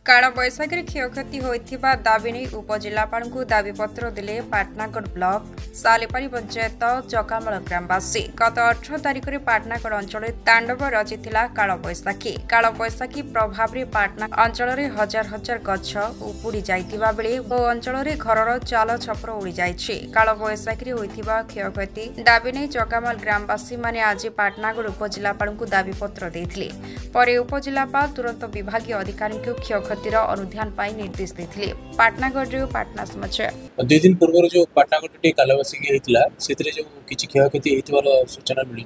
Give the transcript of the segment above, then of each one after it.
काल बैशाखी क्षयक्षति होता दाबी नहीं उपजिलापाल को दाबीपत्र देले पाटनागढ़ ब्लॉक सालेपानी पंचायत चकामल ग्रामवासी। गत 18 तारिख में पाटनागढ़ अंचल तांडव रचि काल बैशाखी प्रभाव में पाटना अंचल में हजार हजार गछ उपुड़ी जाइतिबा बेले ओ अंचल में घर चाल छपर उड़ी जाइछि। काल बैशाखी होइतिबा क्षयक्षति दाबी नहीं चकामल ग्रामवासी माने आज पाटनागढ़ उपजिलापाल को दाबीपत्र देथिले। परे उपजिलापाल तुरंत विभागीय अधिकारी को क्षयक्षतिर अनुध्यान पाई निर्देश देथिले। पाटनागढ़ पाटना समाचार 2 दिन पूर्व जो पाटनागढ़ कालबासी होता से जो किसी क्षयक्षति होता सूचना मिली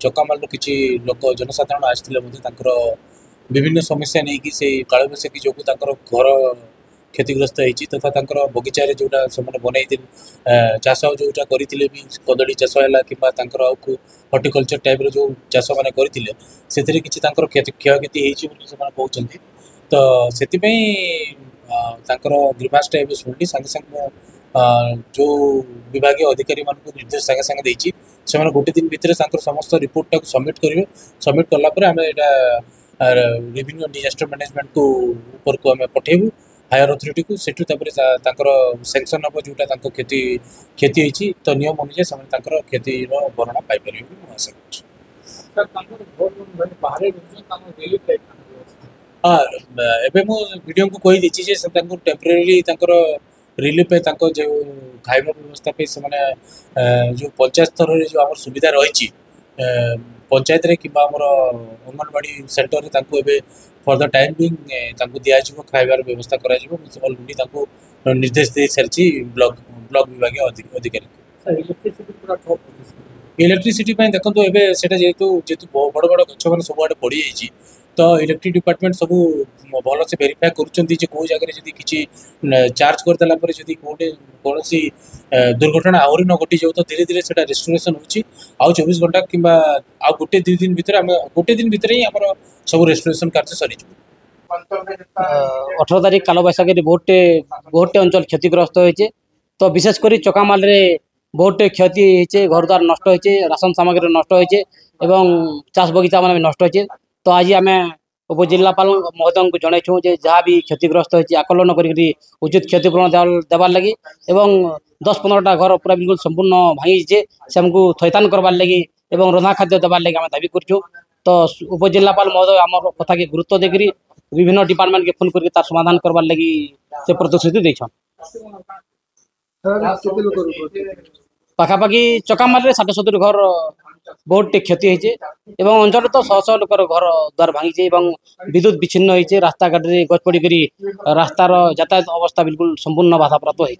चकामाल किसी लोक जनसाधारण आसते विभिन्न समस्या नहीं कि से कालबासी जो घर क्षतिग्रस्त होती तथा बगीचार जोटा से बनई चाष जोटा करते भी कदली चाष है कि हर्टिकल्चर टाइप जो चाष मैंने करते से किसी क्षयक्षति कहते तो से ग्रीवांस टाइप शुणिली सागे सागे जो विभागीय अधिकारी मान निर्देश सागे सागे देती से गोटे दिन भितर समस्त रिपोर्ट टाक सबमिट करेंगे। सबमिट कलापर आम रेवेन्यू डिजास्टर मैनेजमेंट को ऊपर को आम पठेबू हायर अथॉरिटी को सेठू सैंक्शन हम जोटा क्षति होती तो नियम अनुसार से क्षति भरणा पाइपर आशा एबे मु वीडियो को कही देछि जे टेम्परेरी रिलीफ जो खाइबा व्यवस्था पे से जो पंचायत स्तर रे जो आमर सुविधा रही पंचायत रे किबा आमर अंगनवाड़ी सेंटर रे तांको एबे फॉर द टाइम बिंग तांको दिया जिवो खाइबार व्यवस्था करा जिवो म्युनिसिपल गुडी तांको निर्देश दे सरछि ब्लॉक विभागीय अधिकारी इलेक्ट्रिसिटी देखो एबे सेटा जेतु बड़ बड़ गछ मान सब आडे पड़ी जाइछि तो इलेक्ट्रिक डिपार्टमेंट सब भल से वेरीफाई करुँच कौ जगह किसी चार्ज करदेला कौन दुर्घटना आहरी न घटी जाऊ तो धीरे धीरे से रेस्टोरेशन हो 24 घंटा कि गोटे 2 दिन भितर गोटे दिन भितर ही आम सब रेस्टोरेशन कार्य सरी 18 तारिख काल बैशाखी बहुटे अंचल क्षतिग्रस्त होइछे तो विशेषकर चकामाल बहुटे क्षति होइछे घर द्वार नष्ट होइछे राशन सामग्री नष्ट होइछे एवं चाष बगीचा मान नष्ट होइछे। तो आज आम उपजिलापाल महोदय को जनईछूँ जहाँ भी क्षतिग्रस्त होती आकलन कर उचित क्षतिपूरण देवार लगी एवं 10-15टा घर पूरा बिल्कुल संपूर्ण भांगी से आमको थैतान करवार लगी एवं रंधा खाद्य देवार लगी आम दाबी करूँ। तो उपजिलापाल महोदय आम कथा के गुरुत्व देकर विभिन्न डिपार्टमेंट के फोन करके तार समाधान करवार लगी से प्रतिश्रुति देछन। पाखापाखि चकामाल 60-70 घर बहुत क्षति होती एवं अंचल तो 100 लोकर घर द्वार भांगी विद्युत विच्छिन्न होती रास्ता घाट गच पड़ रास्तार यातायात अवस्था बिल्कुल संपूर्ण बाधाप्राप्त होती।